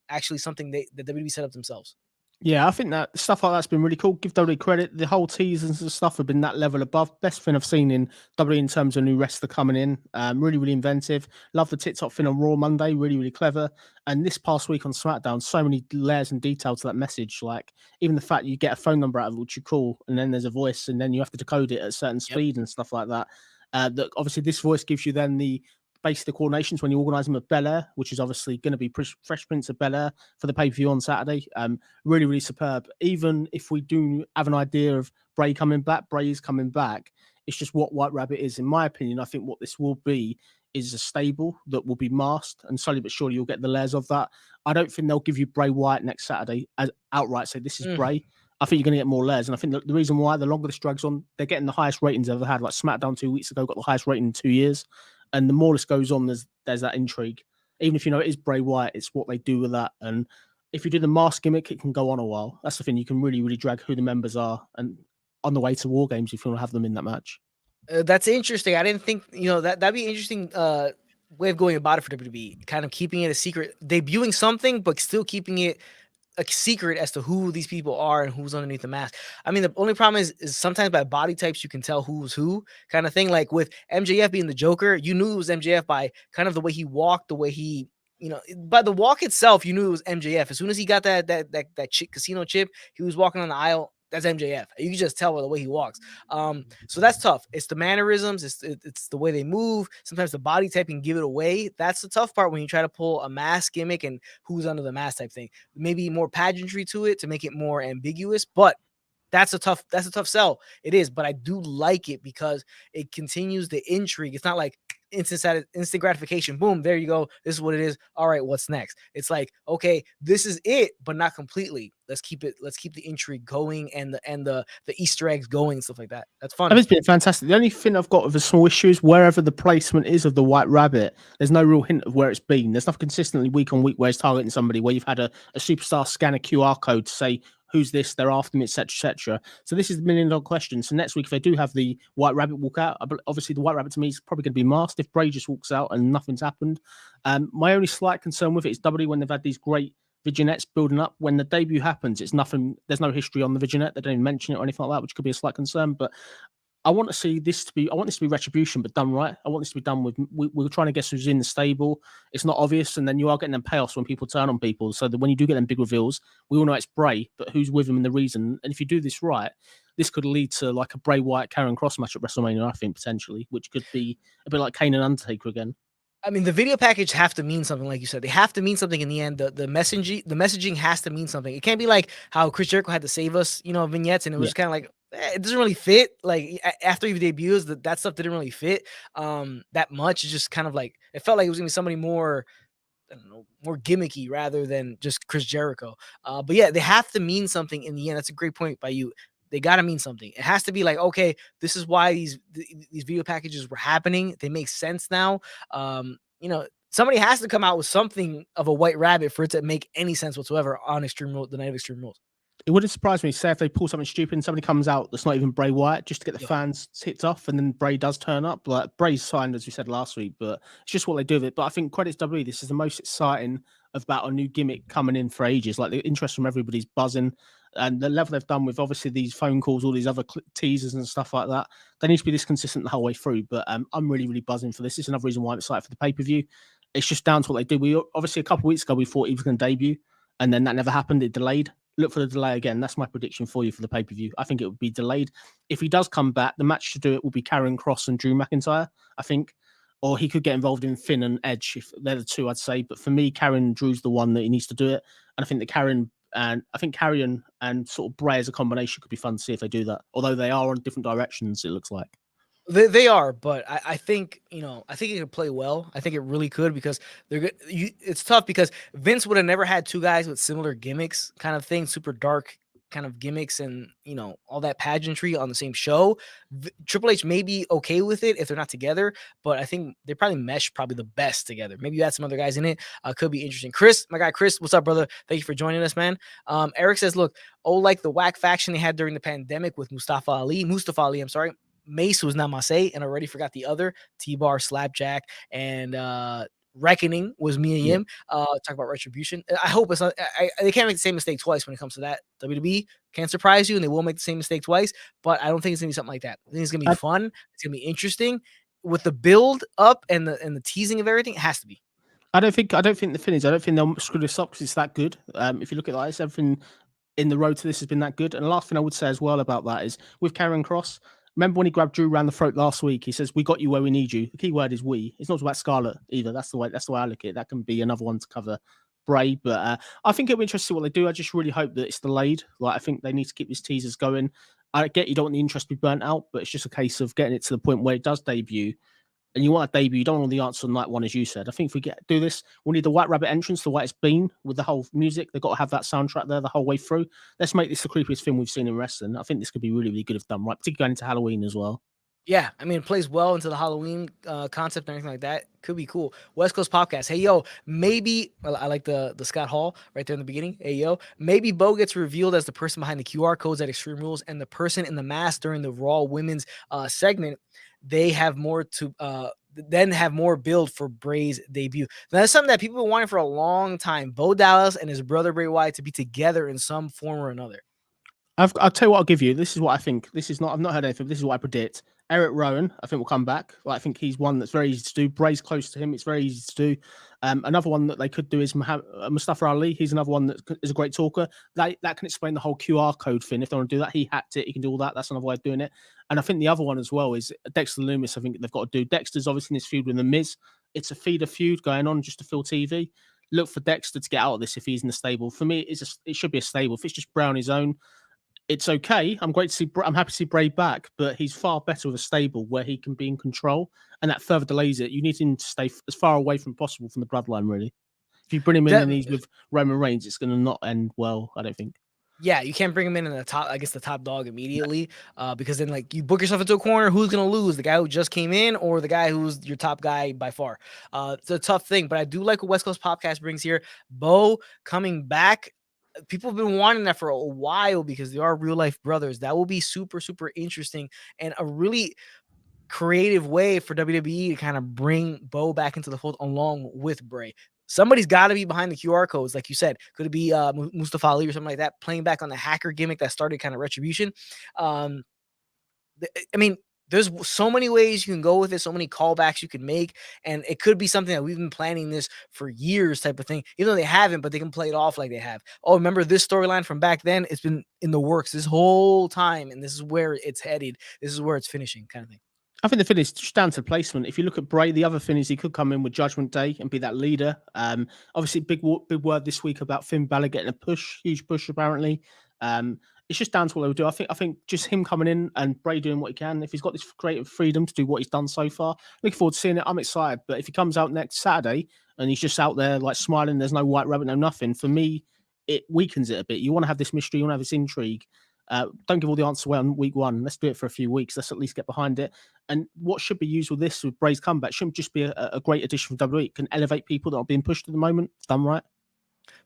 actually something that WWE set up themselves? Yeah, I think that stuff like that's been really cool. Give WWE credit. The whole teasers and stuff have been that level above. Best thing I've seen in WWE in terms of new wrestler coming in. Really, really inventive. Love the TikTok thing on Raw Monday. Really, really clever. And this past week on SmackDown, so many layers and detail to that message. Like even the fact you get a phone number out of it, which you call, and then there's a voice, and then you have to decode it at a certain speed and stuff like that. That obviously this voice gives you then the basic coordinations when you organise them at Bel Air, which is obviously going to be Fresh Prince of Bel Air for the pay-per-view on Saturday. Really, really superb. Even if we do have an idea of Bray coming back, Bray is coming back. It's just what White Rabbit is. In my opinion, I think what this will be is a stable that will be masked, and slowly but surely you'll get the layers of that. I don't think they'll give you Bray Wyatt next Saturday as outright say this is Bray. I think you're going to get more layers. And I think the reason why the longer this drags on, they're getting the highest ratings they've ever had. Like SmackDown 2 weeks ago got the highest rating in 2 years. And the more this goes on, there's that intrigue. Even if you know it is Bray Wyatt, it's what they do with that. And if you do the mask gimmick, it can go on a while. That's the thing. You can really, really drag who the members are and on the way to War Games if you want to have them in that match. That's interesting. I didn't think, that'd be interesting way of going about it for WWE. Kind of keeping it a secret, debuting something, but still keeping it a secret as to who these people are and who's underneath the mask. I mean, the only problem is sometimes by body types you can tell who's who, kind of thing. Like with MJF being the Joker, you knew it was MJF by kind of the way he walked, the way he, by the walk itself, you knew it was MJF. As soon as he got that casino chip, he was walking on the aisle. That's MJF. You can just tell by the way he walks. So that's tough. It's the mannerisms. It's the way they move. Sometimes the body type can give it away. That's the tough part when you try to pull a mask gimmick and who's under the mask type thing. Maybe more pageantry to it to make it more ambiguous, but that's a tough sell. It is, but I do like it because it continues the intrigue. It's not like instant gratification. Boom, there you go. This is what it is. All right, what's next? It's like, okay, this is it, but not completely. Let's keep the intrigue going and the Easter eggs going and stuff like that. That's fun. It's been fantastic. The only thing I've got with a small issue is wherever the placement is of the White Rabbit, there's no real hint of where it's been. There's nothing consistently week on week where it's targeting somebody, where you've had a superstar scan a QR code to say who's this, they're after me, etc., etc. So this is the $1 million question. So next week, if they do have the White Rabbit walk out, obviously the White Rabbit to me is probably going to be masked if Bray just walks out and nothing's happened. My only slight concern with it is WWE when they've had these great vignettes building up. When the debut happens, it's nothing. There's no history on the vignette. They don't even mention it or anything like that, which could be a slight concern. But I want this to be retribution, but done right. I want this to be done with we're trying to guess who's in the stable. It's not obvious, and then you are getting them payoffs when people turn on people. So that when you do get them big reveals, we all know it's Bray, but who's with him and the reason. And if you do this right, this could lead to like a Bray Wyatt Karrion Kross match at WrestleMania, I think, potentially, which could be a bit like Kane and Undertaker again. I mean, the video package have to mean something, like you said. They have to mean something in the end. The messaging has to mean something. It can't be like how Chris Jericho had to save us, vignettes, and it was kind of like it doesn't really fit. Like after he debuts, that stuff didn't really fit that much. It's just kind of like it felt like it was gonna be somebody more, I don't know, more gimmicky rather than just Chris Jericho. But yeah, they have to mean something in the end. That's a great point by you. They got to mean something. It has to be like, okay, this is why these video packages were happening. They make sense now. Somebody has to come out with something of a white rabbit for it to make any sense whatsoever on Extreme Rules, the night of Extreme Rules. It wouldn't surprise me, say if they pull something stupid and somebody comes out that's not even Bray Wyatt just to get the fans ticked off, and then Bray does turn up. Like Bray's signed, as we said last week, but it's just what they do with it. But I think credits WWE, this is the most exciting about a new gimmick coming in for ages. Like the interest from everybody's buzzing, and the level they've done with obviously these phone calls, all these other teasers and stuff like that. They need to be this consistent the whole way through. But I'm really, really buzzing for this. It's another reason why I'm excited for the pay-per-view. It's just down to what they do. We obviously a couple of weeks ago we thought he was going to debut, and then that never happened. It delayed. Look for the delay again. That's my prediction for you for the pay-per-view. I think it would be delayed. If he does come back, the match to do it will be Karrion Kross and Drew McIntyre, I think. Or he could get involved in Finn and Edge, if they're the two, I'd say. But for me, Karrion and Drew's the one that he needs to do it. And I think that Karrion and sort of Bray as a combination could be fun to see if they do that. Although they are on different directions, it looks like. They are, but I think I think it could play well. I think it really could, because they're good. It's tough because Vince would have never had two guys with similar gimmicks, kind of thing, super dark kind of gimmicks, and all that pageantry on the same show. Triple H may be okay with it if they're not together, but I think they probably mesh the best together. Maybe you add some other guys in it. Could be interesting. Chris, my guy Chris, what's up, brother? Thank you for joining us, man. Eric says, look, like the whack faction they had during the pandemic with Mustafa Ali, I'm sorry. Mace was Namaste, and I already forgot the other T-Bar, Slapjack, and Reckoning was Mia Yim. Talk about retribution. I hope it's not. They can't make the same mistake twice when it comes to that. WWE can't surprise you, and they will make the same mistake twice. But I don't think it's gonna be something like that. I think it's gonna be fun. It's gonna be interesting with the build up and the teasing of everything. It has to be. I don't think the finish. I don't think they'll screw this up because it's that good. If you look at it like this, everything in the road to this has been that good. And the last thing I would say as well about that is with Karrion Kross. Remember when he grabbed Drew around the throat last week? He says, "We got you where we need you." The key word is "we." It's not about Scarlett either. That's the way I look at it. That can be another one to cover Bray, but I think it'll be interesting to see what they do. I just really hope that it's delayed. Like I think they need to keep these teasers going. I get you don't want the interest to be burnt out, but it's just a case of getting it to the point where it does debut. And you want a debut, you don't want the answer on night one, as you said. I think if we do this, we'll need the White Rabbit entrance, the way it's been with the whole music. They've got to have that soundtrack there the whole way through. Let's make this the creepiest thing we've seen in wrestling. I think this could be really, really good if done right, particularly going into Halloween as well. Yeah, I mean, it plays well into the Halloween concept and everything like that. Could be cool. West Coast Podcast. Hey, yo, maybe I like the Scott Hall right there in the beginning. Hey, yo, maybe Bo gets revealed as the person behind the QR codes at Extreme Rules, and the person in the mask during the Raw Women's segment. They have more to then have more build for Bray's debut. Now, that's something that people have been wanting for a long time. Bo Dallas and his brother Bray Wyatt to be together in some form or another. I'll tell you what I'll give you. This is what I think. I've not heard anything. This is what I predict. Eric Rowan, I think, will come back. I think he's one that's very easy to do. Bray's close to him. It's very easy to do. Another one that they could do is Mustafa Ali. He's another one that is a great talker. That can explain the whole QR code thing. If they want to do that, he hacked it. He can do all that. That's another way of doing it. And I think the other one as well is Dexter Lumis. I think they've got to do. Dexter's obviously in this feud with The Miz. It's a feeder feud going on just to fill TV. Look for Dexter to get out of this if he's in the stable. For me, it should be a stable. If it's just Bray on his own, it's okay. I'm happy to see Bray back, but he's far better with a stable where he can be in control, and that further delays it. You need him to stay as far away from possible from the bloodline, really. If you bring him in and he's with Roman Reigns, it's going to not end well, I don't think. Yeah, you can't bring him in the top, I guess, the top dog immediately, because then like you book yourself into a corner. Who's going to lose? The guy who just came in or the guy who's your top guy by far? It's a tough thing, but I do like what West Coast Podcast brings here. Bo coming back. People have been wanting that for a while because they are real life brothers. That will be super, super interesting and a really creative way for WWE to kind of bring Bo back into the fold along with Bray. Somebody's got to be behind the QR codes, like you said. Could it be Mustafa Ali or something like that, playing back on the hacker gimmick that started kind of Retribution? I mean, there's so many ways you can go with it, so many callbacks you can make, and it could be something that we've been planning this for years type of thing, even though they haven't, but they can play it off like they have. Oh, remember this storyline from back then? It's been in the works this whole time, and this is where it's headed. This is where it's finishing, kind of thing. I think the thing is just down to placement. If you look at Bray, the other thing is he could come in with Judgment Day and be that leader. Obviously, big word this week about Finn Balor getting a push, huge push apparently. It's just down to what they would do. I think just him coming in and Bray doing what he can. If he's got this creative freedom to do what he's done so far, looking forward to seeing it. I'm excited. But if he comes out next Saturday and he's just out there like smiling, there's no white rabbit, no nothing. For me, it weakens it a bit. You want to have this mystery, you want to have this intrigue. Don't give all the answers away on week one. Let's do it for a few weeks. Let's at least get behind it. And what should be used with this, with Bray's comeback, shouldn't just be a great addition for WWE. It can elevate people that are being pushed at the moment. It's done right.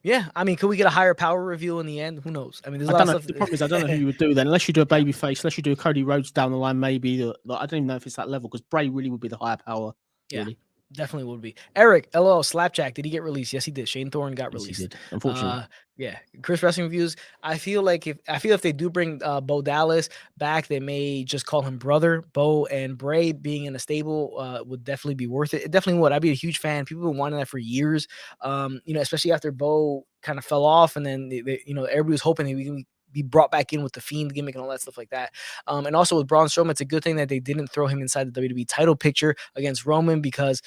Yeah, I mean, could we get a higher power reveal in the end? Who knows? I mean, there's a lot of stuff. The problem is, I don't know who you would do then, unless you do a baby face, unless you do a Cody Rhodes down the line, maybe. I don't even know if it's that level, because Bray really would be the higher power. Really. Yeah. Definitely would be. Eric, LOL, Slapjack, did he get released? Yes, he did. Shane Thorne got released. He did, unfortunately. Yeah. Chris Wrestling Reviews. I feel if they do bring Bo Dallas back, they may just call him brother. Bo and Bray being in a stable would definitely be worth it. It definitely would. I'd be a huge fan. People have been wanting that for years. Especially after Bo kind of fell off, and then everybody was hoping that we can be brought back in with the Fiend gimmick and all that stuff like that. And also with Braun Strowman, it's a good thing that they didn't throw him inside the WWE title picture against Roman, because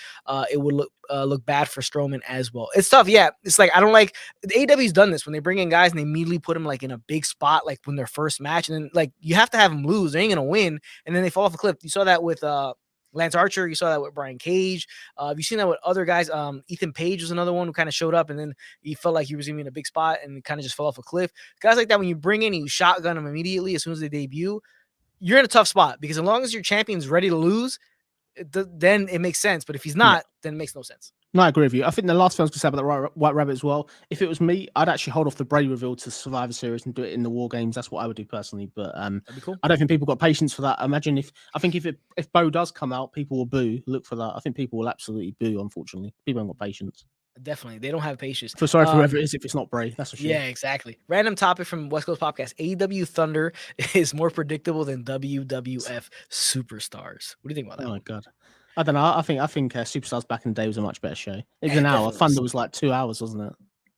it would look bad for Strowman as well. It's tough. Yeah. It's like, I don't like the AEW's done this when they bring in guys and they immediately put them like in a big spot, like when their first match, and then like you have to have them lose. They ain't going to win. And then they fall off a cliff. You saw that with, Lance Archer, you saw that with Brian Cage. Have you seen that with other guys? Ethan Page was another one who kind of showed up, and then he felt like he was in a big spot and kind of just fell off a cliff. Guys like that, when you bring in, you shotgun them immediately as soon as they debut, you're in a tough spot, because as long as your champion's ready to lose, then it makes sense. But if he's not, then it makes no sense. No, I agree with you. I think the last thing I was going to say about the White Rabbit as well, if it was me, I'd actually hold off the Bray reveal to Survivor Series and do it in the War Games. That's what I would do personally. But That'd be cool. I don't think people got patience for that. Imagine if Bo does come out, people will boo. Look for that. I think people will absolutely boo, unfortunately. People haven't got patience. Definitely. They don't have patience. Feel sorry for whoever it is if it's not Bray. That's for sure. Yeah, exactly. Random topic from West Coast Podcast. AEW Thunder is more predictable than WWF Superstars. What do you think about that? Oh, my God. I don't know. I think Superstars back in the day was a much better show. It was an hour. Thunder was like 2 hours, wasn't it?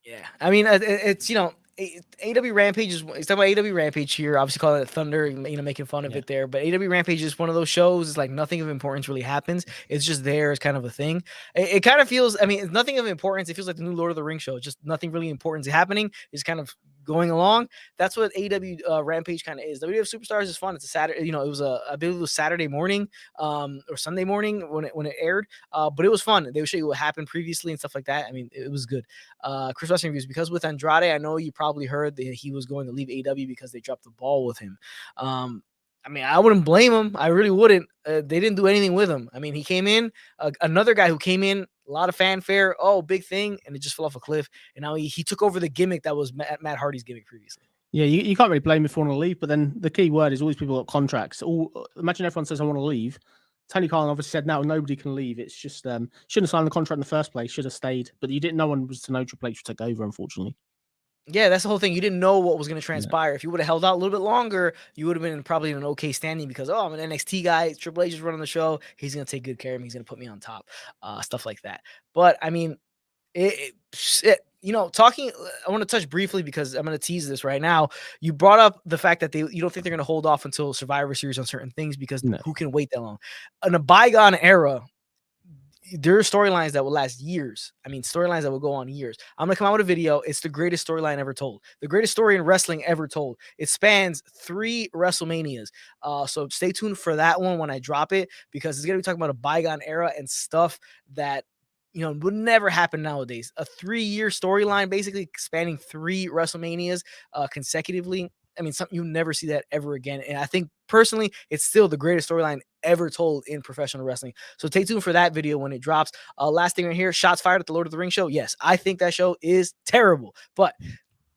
Yeah. I mean, it's, AEW Rampage is, it's talking about AEW Rampage here, obviously calling it Thunder, making fun of it there. But AEW Rampage is one of those shows. It's like nothing of importance really happens. It's just there as kind of a thing. It kind of feels, it's nothing of importance. It feels like the new Lord of the Rings show. It's just nothing really important is happening. It's kind of going along. That's what AEW Rampage kind of is. WWF Superstars is fun. It's a Saturday, it was I believe it was Saturday morning or Sunday morning when it aired. But it was fun. They would show you what happened previously and stuff like that. I mean, it was good. Chris Wrestling Reviews, because with Andrade, I know you probably heard that he was going to leave AEW because they dropped the ball with him. I wouldn't blame him. I really wouldn't. They didn't do anything with him. He came in, another guy who came in, a lot of fanfare, big thing, and it just fell off a cliff. And now he took over the gimmick that was Matt Hardy's gimmick previously. Yeah, you can't really blame him for wanting to leave, but then the key word is all these people got contracts. Imagine everyone says, I want to leave. Tony Khan obviously said, no, nobody can leave. It's just, shouldn't have signed the contract in the first place, should have stayed. But no one was to know Triple H would take over, unfortunately. Yeah, that's the whole thing. You didn't know what was going to transpire. Yeah. If you would have held out a little bit longer, you would have been probably in an okay standing because, I'm an NXT guy. Triple H is running the show. He's going to take good care of me. He's going to put me on top, stuff like that. But, I want to touch briefly because I'm going to tease this right now. You brought up the fact that you don't think they're going to hold off until Survivor Series on certain things because who can wait that long? In a bygone era, there are storylines that will last years. Storylines that will go on years. I'm going to come out with a video. It's the greatest storyline ever told. The greatest story in wrestling ever told. It spans 3 WrestleManias. So stay tuned for that one when I drop it, because it's going to be talking about a bygone era and stuff that, would never happen nowadays. A 3-year storyline, basically spanning 3 WrestleManias consecutively. Something you never see that ever again. And I think personally, it's still the greatest storyline ever told in professional wrestling. So stay tuned for that video when it drops. Last thing right here, shots fired at the Lord of the Rings show. Yes, I think that show is terrible, but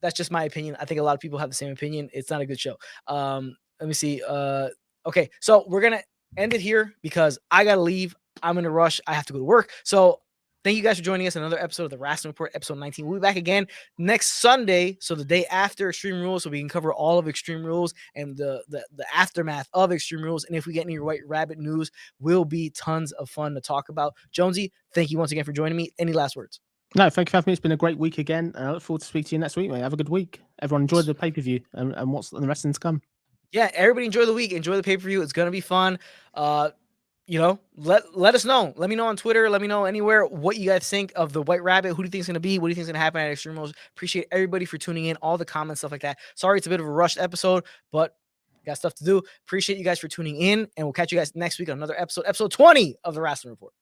that's just my opinion. I think a lot of people have the same opinion. It's not a good show. Let me see. Okay, so we're going to end it here because I got to leave. I'm in a rush. I have to go to work. So Thank you guys for joining us in another episode of the Rasslin Report, episode 19. We'll be back again next Sunday, so the day after Extreme Rules, so we can cover all of Extreme Rules and the aftermath of Extreme Rules. And if we get any White Rabbit news, will be tons of fun to talk about. Jonesy, thank you once again for joining me. Any last words? No, thank you for having me. It's been a great week again. I look forward to speaking to you next week, mate. Have a good week. Everyone enjoy the pay-per-view and what's the wrestling to come. Yeah, everybody enjoy the week. Enjoy the pay-per-view. It's going to be fun. Let us know. Let me know on Twitter. Let me know anywhere what you guys think of the White Rabbit. Who do you think is going to be? What do you think is going to happen at Extreme Rules? Appreciate everybody for tuning in. All the comments, stuff like that. Sorry, it's a bit of a rushed episode, but got stuff to do. Appreciate you guys for tuning in, and we'll catch you guys next week on another episode 20 of the Rasslin Report.